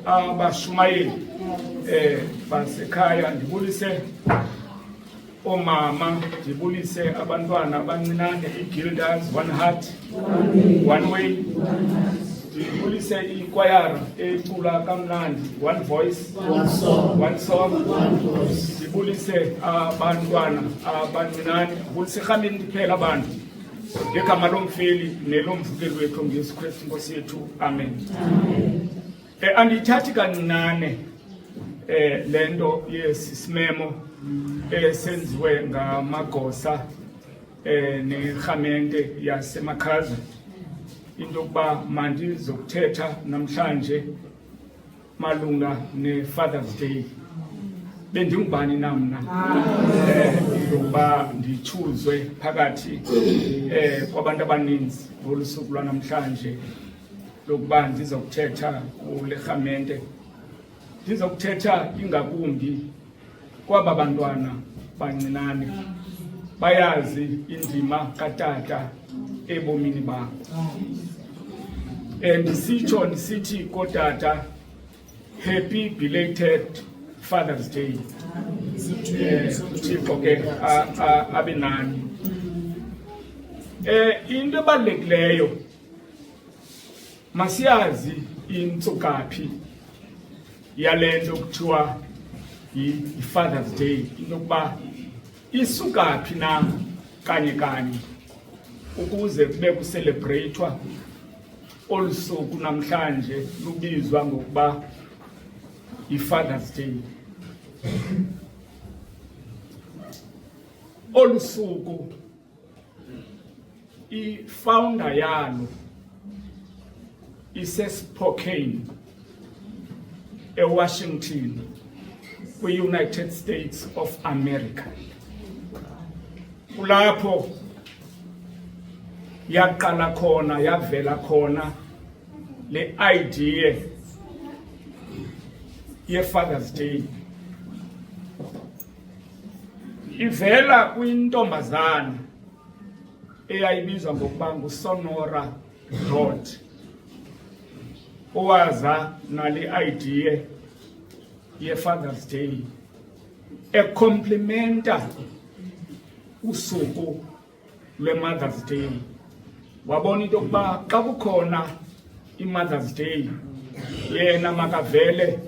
abashumayeli basekhaya, ndibulise omama, ndibulise abantwana abancinane, iGildas, One Heart, One Way, ndibulise ikwayara ecula kamnandi, One Voice, One Song, ndibulise abantwana abancinane, ndibulise rhamini ndiphela abantu ngegama lomfeli nelomvukeli wethu ngeyesu Kristu Nkosi yethu, amen. Andiyithathi kancinane lento yesisimemo esenziwe ngamagosa nerhamente yasemakhaza into yokuba mandizokuthetha namhlanje malunga ne-Father's Day. Bendingubani na mna yokuba ndichuzwe phakathi kwabantu abaninzi ngolusuku lwanamhlanje lokuba ndizokuthetha kule rhamente, ndizokuthetha ingakumbi kwaba bantwana bancinane bayazi indima katata ebomini babo. Ndisitsho ndisithi kotata, happy belated Father's Day. Uthixo ke abe nani. Into ebalulekileyo masiyazi intsukaphi yalento kuthiwa yi-Father's Day, into yokuba isukaphi na kanye ukuze kube kucelebrayithwa olu suku namhlanje lubizwa ngokuba yi-Father's Day. Olu suku i-founder yalo iseSpokane eWashington kwi-United States of America. Kulapho yaqala khona, yavela khona le idea ye-Father's Day. Ivela kwintombazana eyayibizwa ngokuba nguSonora Rhodes, owaza nale idea ye-Father's Day ecomplimenta usuku lwe-Mother's Day. Wabona into yokuba xa kukhona i-Mother's Day yena makavele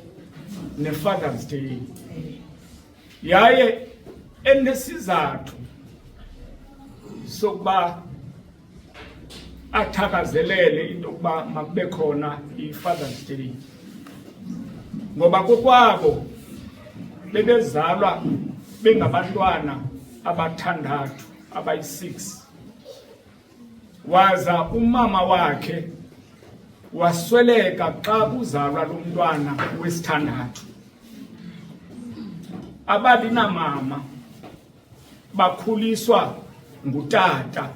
ne-Father's Day, yaye enesizathu sokuba athakazelele into yokuba makube khona i-Father's Day, ngoba kokwabo bebezalwa bengabantwana abathandathu, abayi-6. Waza umama wakhe wasweleka xa kuzalwa lo mntwana wesithandathu. Ababinamama bakhuliswa ngutata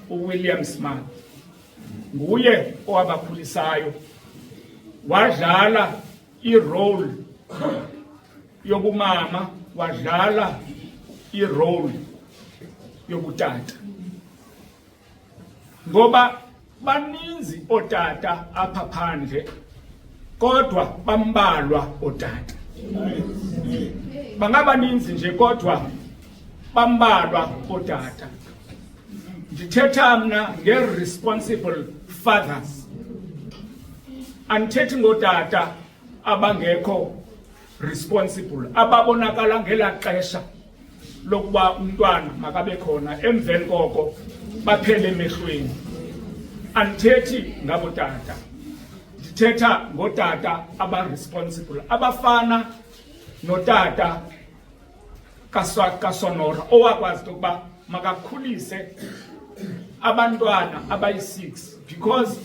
uWilliam Smart, nguye owabakhulisayo, wadlala i-role yobumama, wadlala i-role yobutata. Ngoba baninzi otata apha phandle kodwa bambalwa otata. Bangabaninzi nje kodwa bambalwa otata. Ndithetha mna nge-responsible fathers, andithethi ngotata abangekho responsible, ababonakala ngela xesha lokuba umntwana makabe khona emveni koko baphele emehlweni. Andithethi ngabotata, ndithetha ngotata aba-responsible, abafana notata kaSonora owakwazi ukuba makakhulise abantwana abayi-6, because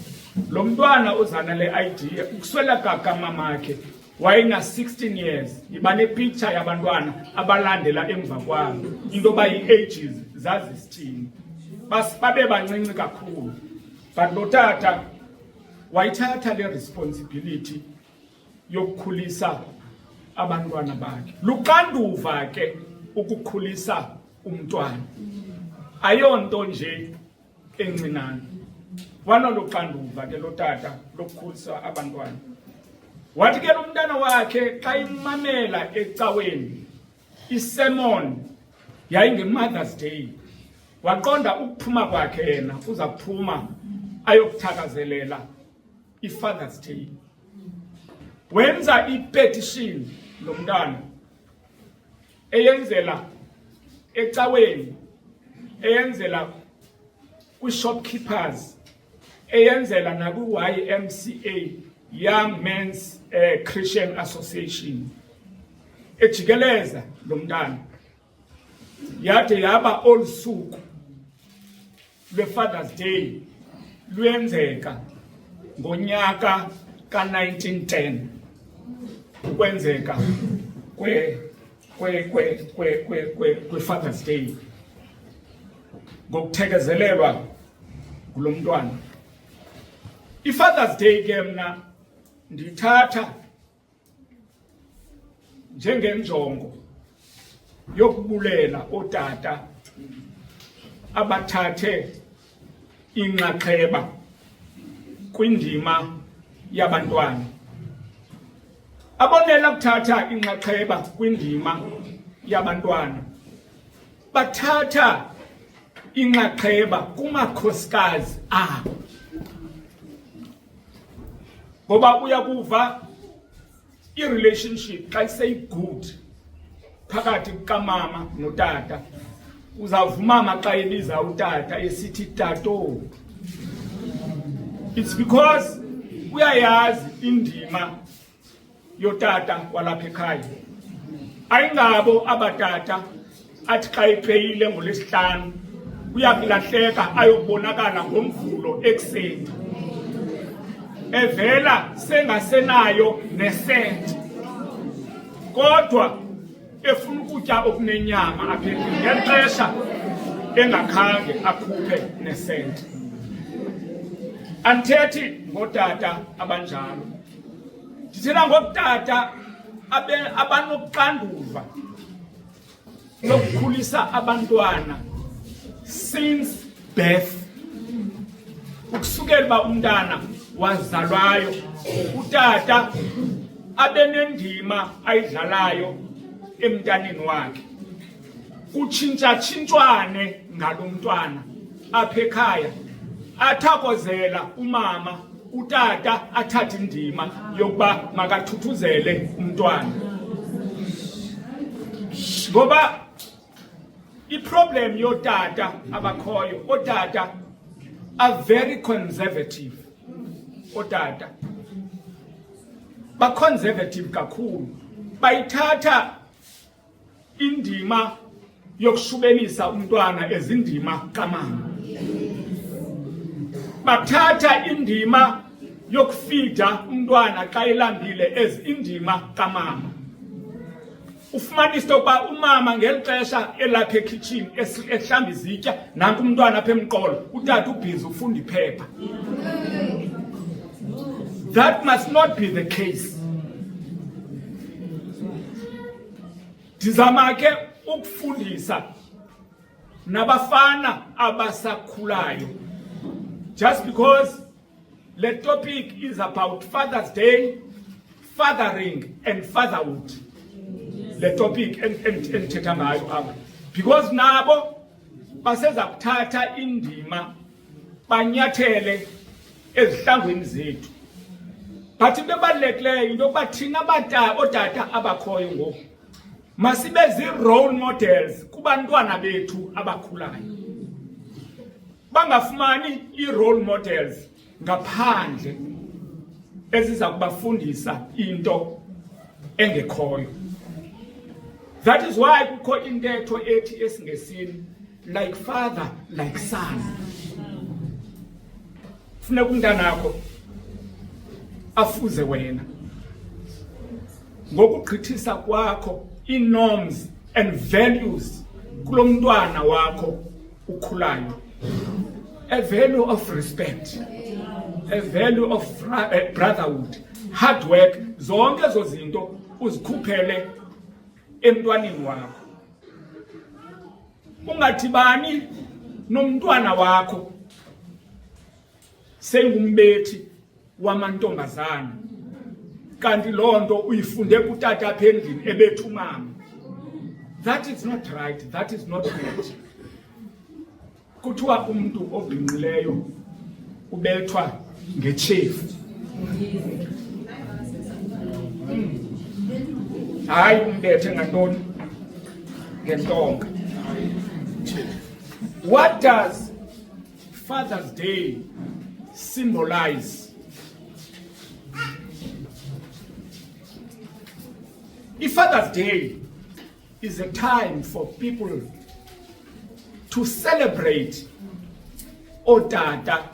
lo mntwana ozana le idea ukusweleka kamamakhe wayena-16 years. Iba nepicture yabantwana abalandela emva kwabo, into yoba yi-ages zazisithini, babe bancinci kakhulu. But lo tata wayithatha le responsibility yokukhulisa abantwana bakhe. Luxanduva ke ukukhulisa umntwana, ayonto nje encinane. Wanoluxanduva ke lo tata lokukhulisa abantwana. wathi ke umntana wakhe xa imamela ecaweni isermon yayinge-Mother's Day, waqonda ukuphuma kwakhe yena uza kuphuma ayokuthakazelela i-Father's Day. Wenza i-petition lo mntana eyenzela ecaweni, eyenzela kwi-shopkeepers, eyenzela nakwi-YMCA, Young Men's Christian Association, ejikeleza lo mntana. Yade yaba olusuku lwe-Father's Day lwenzeka ngonyaka ka-1910 ukwenzeka kwe-Father's Day ngokuthekezelelwa kulo mntwana. I-Father's Day ke mna ndithatha njengenjongo yokubulela otata abathathe inxaxheba kwindima yabantwana, abonela kuthatha inxaxheba kwindima yabantwana, bathatha inxaxheba kumakhosikazi abo. Ngoba uyakuva i-relationship xa iseyi-good phakathi kukamama notata, uzavumama xa ebiza utata esithi tato. It's because uyayazi indima yotata walapha ekhaya. Ayingabo abatata athi xa epeyile ngoLwesihlanu uyakulahleka ayokubonakala ngoMvulo ekuseni, evela sengasenayo nesenti, kodwa efuna ukutya okunenyama apha endlini ngexesha engakhange akhuphe nesenti. Andithethi ngotata abanjalo, ndithetha ngotata abanoxanduva lokukhulisa abantwana since birth, ukusukela uba umntana wazalwayo utata abenendima ayidlalayo emntaneni wakhe, kutshintshatshintshwane ngalo mntwana apha ekhaya, athakozela umama utata athathe indima yokuba makathuthuzele umntwana. Ngoba iproblem yotata abakhoyo, otata are very conservative. Otata ba-conservative kakhulu, bayithatha indima yokushubelisa umntwana ezindima kamama, bathatha indima yokufida umntwana xa elambile ezindima kamama. Ufumanise ukuba umama ngeli xesha elapha ekhitshini ehlamba izitya, nanku umntwana apha emqolo, utata ubhizi ufunda iphepha. That must not be the case. Ndizama ke ukufundisa nabafana abasakhulayo, just because the topic is about Father's Day, fathering and fatherhood. The topic endithetha ngayo apha, because nabo baseza kuthatha indima banyathele ezihlangwini zethu. But into ebalulekileyo into yokuba thina otata abakhoyo ngoku masibe zii-role models kubantwana bethu abakhulayo, bangafumani ii-role models ngaphandle eziza kubafundisa into engekhoyo. That is why kukho intetho ethi esiNgesini, like father, like son. Funeka umntanakho afuze wena ngokugqithisa kwakho i-norms and values kulo mntwana wakho ukhulayo. A value of respect, a value of brotherhood, hard work, zonke ezo zinto uzikhuphele emntwaneni wakho. Ungadibani nomntwana wakho sengumbethi wamantombazana, kanti lonto uyifunde kutata apha endlini ebethu mama. That is not right, that is not good. Kuthiwa umuntu obhinqileyo ubethwa ngechefu. Hayi umbethe ngantoni? Ngentonga. What does Father's Day symbolize? Father's Day is a time for people to celebrate otata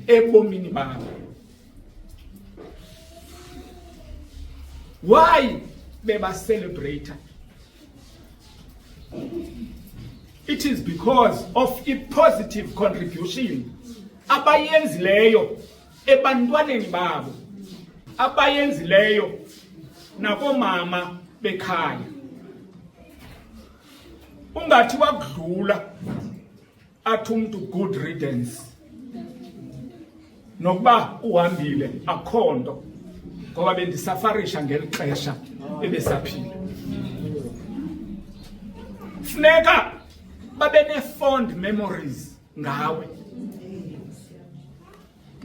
ebomini babo. Why beba celebrate? It is because of a positive contribution abayenzileyo ebantwaneni babo, abayenzileyo nakomama bekhaya. Ungathi wakudlula athi umuntu good riddance, nokuba uhambile akhonto ngoba bendisafarisha ngeli xesha ebesaphila. Funeka babe ne-fond memories ngawe.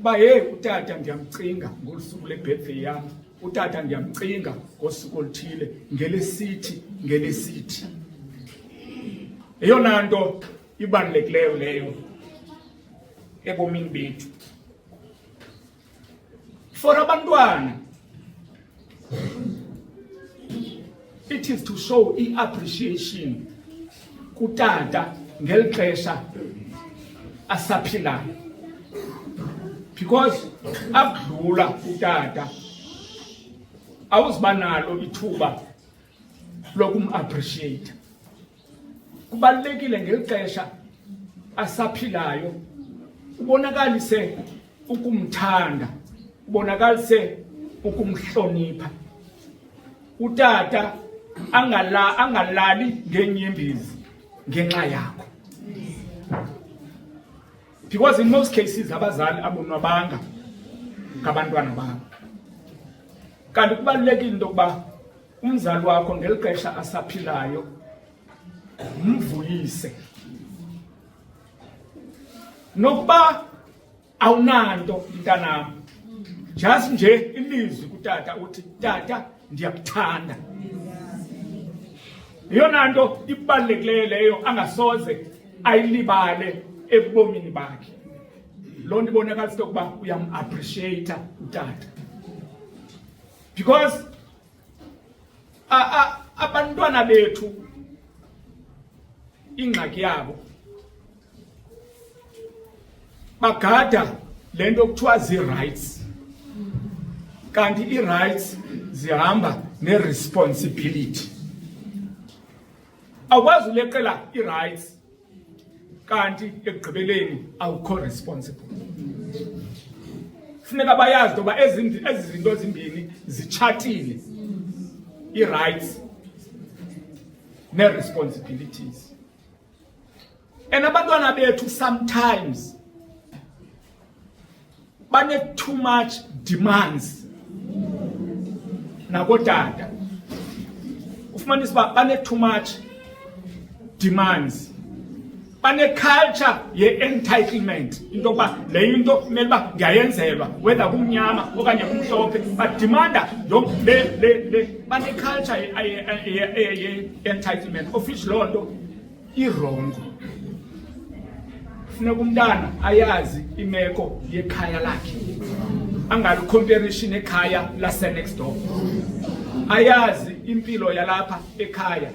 Ba hey utata ndiyamcinga ngolusuku le-birthday yam, utata ndiyamcinga ngosuku oluthile ngelesithi. Eyona nto ibalulekileyo leyo ebomini bethu. For abantwana, it is to show appreciation kutata ngeli xesha asaphilayo, because akudlula utata awuziba nalo ithuba lokum-appreciate. Kubalulekile ngeli xesha asaphilayo ubonakalise ukumthanda, ubonakalise ukumhlonipha. Utata angalali ngenyembezi ngenxa yakho, because in most cases abazali abonwabanga ngabantwana babo. Kanti kubalulekile into yokuba umzali wakho ngeli xesha asaphilayo mvuyise, nokuba awunanto mntanam, just nje ilizwi kutata uthi tata ndiyakuthanda. Yiyona nto ibalulekileyo leyo angasoze ayilibale ebomini bakhe. Loo nto ibonakalisa into yokuba uyam-appreciate utata, because abantwana bethu ingxaki yabo bagada le nto kuthiwa zii-rights, kanti ii-rights zihamba ne-responsibility. Awukwazi uleqela ii-rights kanti ekugqibeleni awukho responsible. Funeka bayazi ngoba ezi zinto zimbini zitshatile, ii-rights ne-responsibilities. And abantwana bethu sometimes bane too much demands nakotata. Ufumanisa uba bane too much demands, bane culture ye-entitlement, into yokuba le into kumele uba ndiyayenzelwa whether kumnyama okanye kumhlophe, badimanda bane culture ye-entitlement, of which loo nto irongo. Funeka umntana ayazi imeko yekhaya lakhe, angali comparison ekhaya lase next door, ayazi impilo yalapha ekhaya.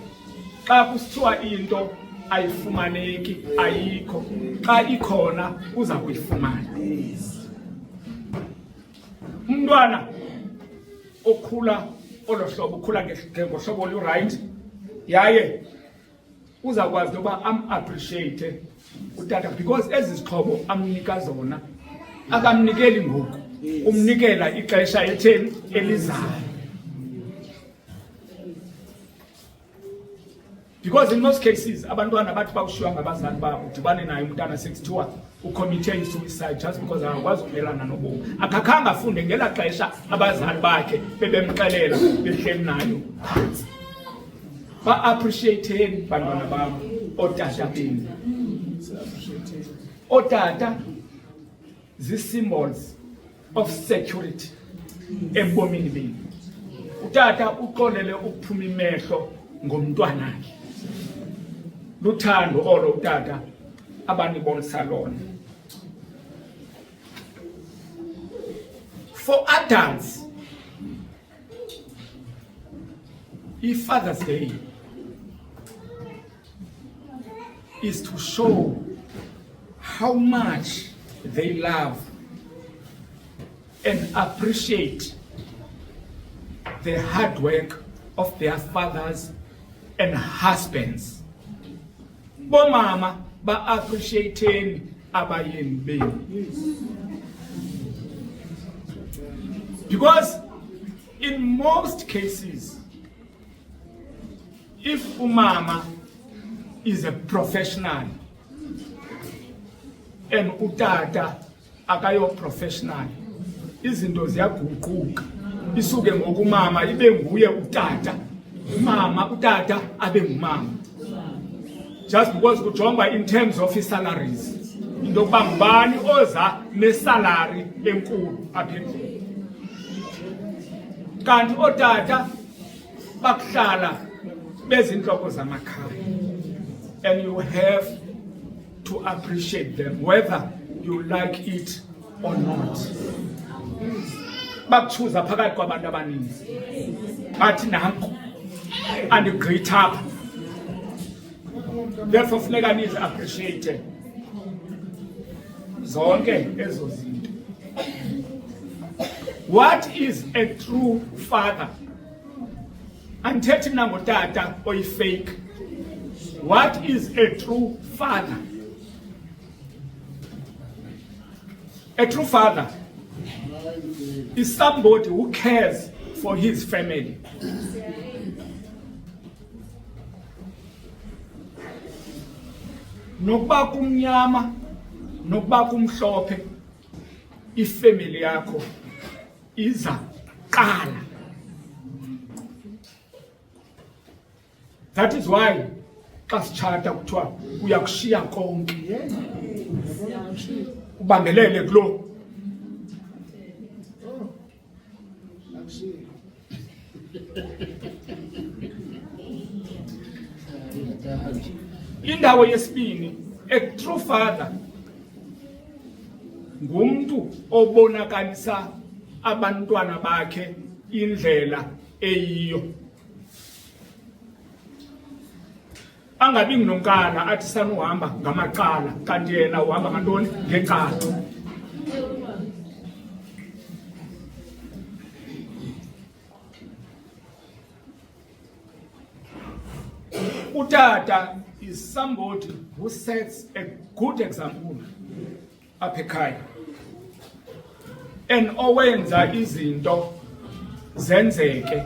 Xa kusithiwa into ayifumaneki, ayikho, xa ikhona uza kuyifumana. Umntwana okhula olo hlobo ukhula ngohlobo olu-right, yaye uzakwazi ukuba am-appreciate utata, because ezi zixhobo amnika zona akamnikeli ngoku, umnikela ixesha etheni elizayo. Because in most cases abantwana bathi bawushiywa ngabazali babo, udibane naye umntana sekuthiwa ucommit suicide just because akakwazi ukumelana nobomi. Akakhanga afunde ngela xesha abazali bakhe bebemxelela behleli nayo phansi. Ba-appreciate bantwana bam, ootata benu. Ootata zi-symbols of security ebomini benu. Utata uxolele ukuphuma imehlo ngomntwanakhe. Luthando olo utata abanibonisa lona. For adults, Father's Day is to show how much they love and appreciate the hard work of their fathers and husbands. Bomama ba appreciating abayeni benu. Because in most cases, if umama is a professional and utata akayo professional, izinto ziyaguquka. Isuke ngokumama ibe nguye utata, utata abe ngumama. Just because kujongwa in terms of his salaries, into yokuba ngubani oza nesalary enkulu apha endlini. Kanti otata bakuhlala bezinhloko zamakhaya, and you have to appreciate them whether you like it or not. Bakuchuza phakathi kwabantu abaninzi bathi nanku and great up. Therefore funeka nizi appreciate zonke ezo zinto. What is a true father? Andithethi mna ngotata oyi-fake. What is a true father? A true father is somebody who cares for his family. Nokuba kumnyama, nokuba kumhlophe, ifamily yakho iza qala. That is why xa sitshata kuthiwa uyakushiya konke ubambelele kulo. Indawo yesibini, a true father ngumntu obonakalisa abantwana bakhe indlela eyiyo. Angabi nginonkala athi sanuhamba ngamaqala kanti yena uhamba ngantoni ngenkalo. Utata is somebody who sets a good example apha ekhaya and owenza izinto zenzeke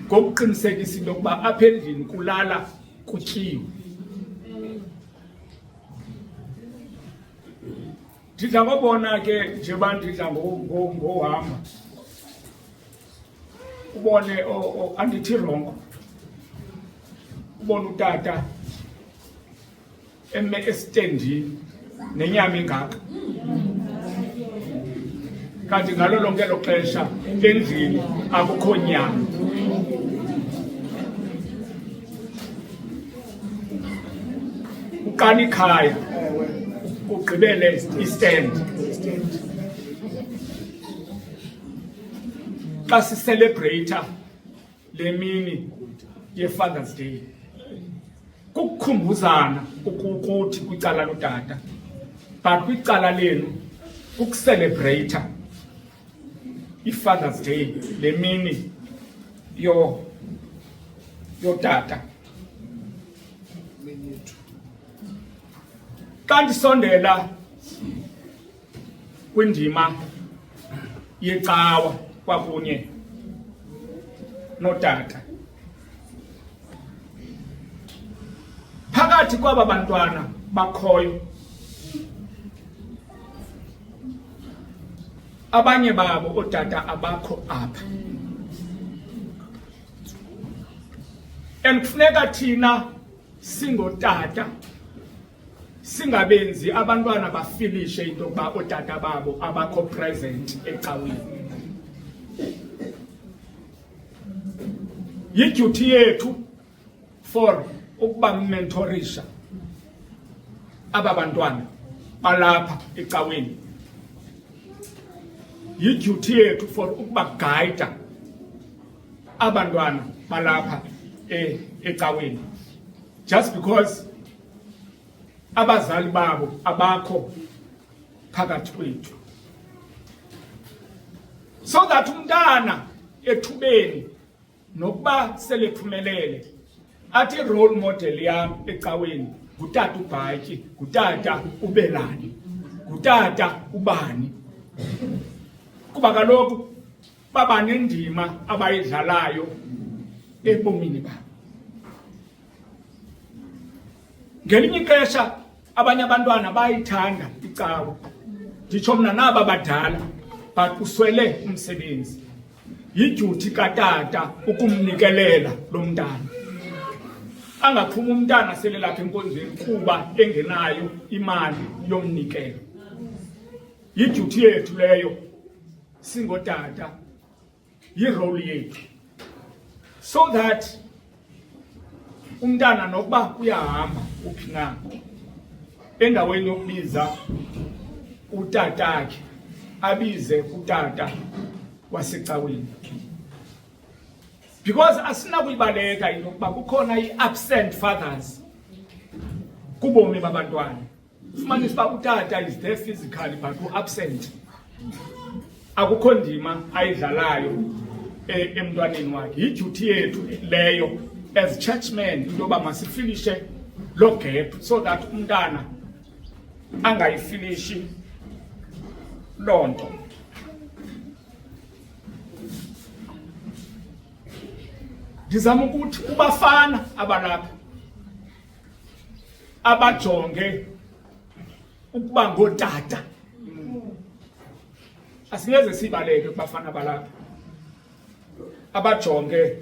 ngokuqinisekisa into yokuba apha endlini kulala kutyiwe. Ndidla ngobona ke njengoba ndidla ngohamba ubone andithi rongo, ubone utata eme estendini nenyama engaka, kanti ngalo lonke elo xesha endlini akukho nyama. Uqala ikhaya ugqibele istand. Xa sicelebrate le mini ye-Father's Day kukukhumbuzana ukuthi kwicala lotata, but kwicala lenu ukucelebrate i-Father's Day, le mini yotata. Xa ndisondela kwindima yecawa kwakunye notata, phakathi kwaba bantwana bakhoyo abanye babo otata abakho apha, and kufuneka thina singotata singabenzi abantwana bafilishe into yokuba otata babo abakho present ecaweni. Yi-duty yethu for ukuba mentorisha aba bantwana balapha ecaweni. Yi-duty yethu for ukuba guide abantwana balapha ecaweni. Just because abazali babo abakho phakathi kwethu, so that umntana ethubeni nokuba selephumelele athi role model yam ecaweni ngutata uBhatyi, ngutata uBelani, ngutata ubani, kuba kaloku baba nendima abayidlalayo ebomini babo. Ngelinye ixesha abanye abantwana bayithanda icawa, nditsho mna naba badala, but uswele umsebenzi. Yi-duty katata ukumnikelela lo mntana, angaphuma umntana sele lapha enkonzweni kuba engenayo imali yomnikelo. Yi-duty yethu leyo singotata, yi-role yethu, so that umntana nokuba uyahamba uphi na endaweni yokubiza utatakhe abize utata wasecaweni. Because asinakuyibaleka into yokuba kukhona i-absent fathers kubomi babantwana. Fumanisa uba utata is there physically but u-absent, akukho ndima ayidlalayo emntwaneni wakhe. Yi-duty yethu leyo as churchmen into yoba masifilishe lo gap, so that umntana angayifilishi loo nto. Ndizama ukuthi kubafana abalapha abajonge ukuba ngotata, asingeze sibaleke kubafana abalapha abajonge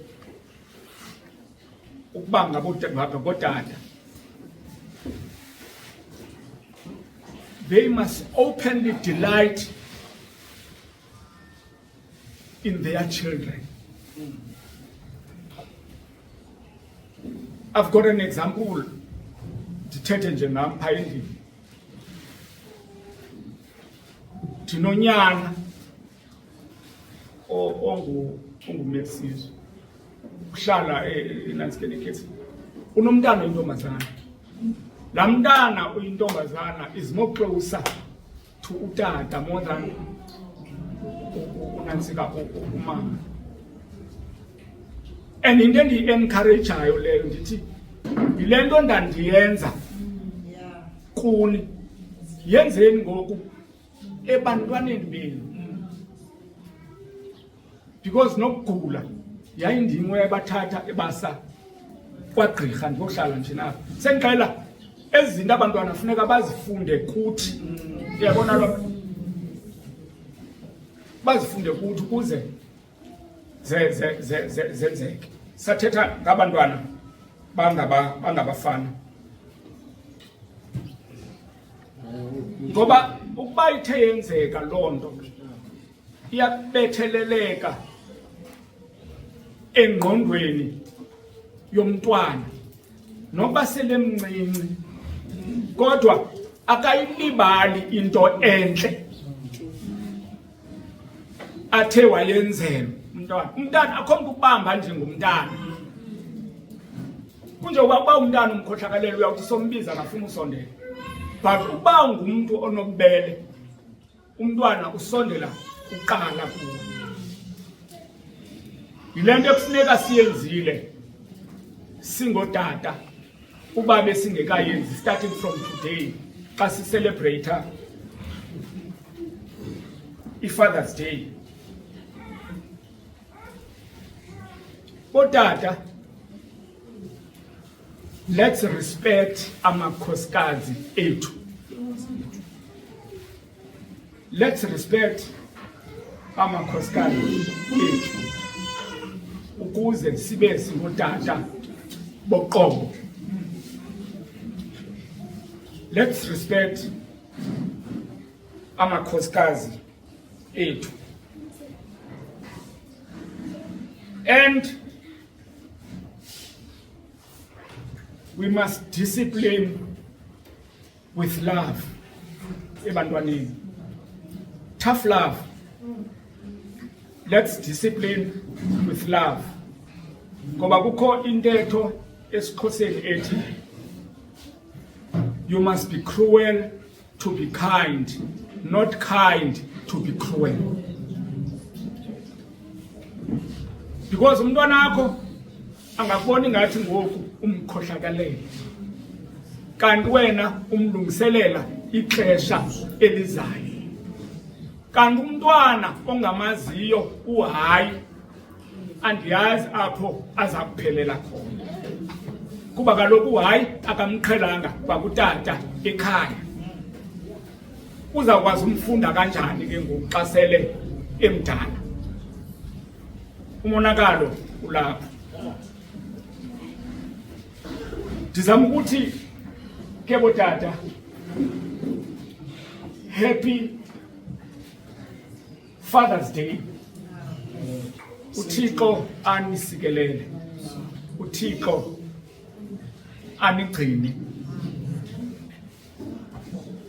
ukuba ngotata. They must openly delight in their children. I've got an example. Ndithethe nje ngam phaya endlini. Ndinonyana onguMexizwe uhlala eNantsikeni eKhetsi, unomntana oyintombazana. Laa mntana oyintombazana is more closer to utata more than uNantsika umama. And into endiyi-encourageayo leyo ndithi yile nto ndandiyenza kuni yenzeni ngoku ebantwaneni benu, because nokugula yayindimo yabathatha ebasa kwagqirha ndiyohlala nje napha. Sendixela ezi zinto abantwana funeka bazifunde kuthi, uyabona lo, bazifunde kuthi ukuze zenzeke. Sathetha ngabantwana bangabafana, ngoba ukuba ithe yenzeka loo nto iyabetheleleka engqondweni yomntwana noba selemncinci, kodwa akayilibali into entle athe wayenzelwa umntwana. Umntana akho mntu ukubamba njengomntana. Kunjengoba umntana umkhohlakalele uyawuthi sombiza ngafuna usondela, but uba ngumntu onobubele umntwana usondela uqala kuwo. Yile nto ekufuneka siyenzile singotata uba besingekayenzi starting from today xa sicelebrate i-Father's Day. Otata, let's respect amakhosikazi ethu. Let's respect amakhosikazi ethu ukuze sibe singotata boqobo. Let's respect amakhosikazi ethu. And we must discipline with love. Ebantwaneni. Tough love. Let's discipline with love. Ngoba kukho intetho esiXhoseni ethi, you must be cruel to be kind, not kind to be cruel. Because umntwana wakho angakubona ngathi ngoku umkhohlakalele, kanti wena umlungiselela ixesha elizayo. Kanti umntwana ongamaziyo uhayi andiyazi apho azakuphelela khona, kuba kaloku hayi akamqhelanga kwakutata ekhaya. Uzakwazi umfunda kanjani ke ngoku xa sele emdala? Umonakalo ulapha. Ndizama ukuthi ke botata, happy Father's Day. uThixo anisikelele, uThixo anigcine.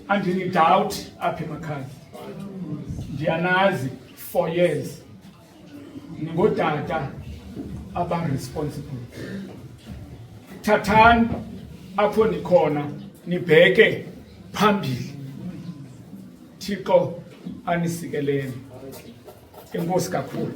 Andini doubt apha emakhaya, ndiyanazi 4 years ningodata aba-responsible. Thathani apho nikhona nibheke phambili. Thixo anisikelele. Enkosi kakhulu.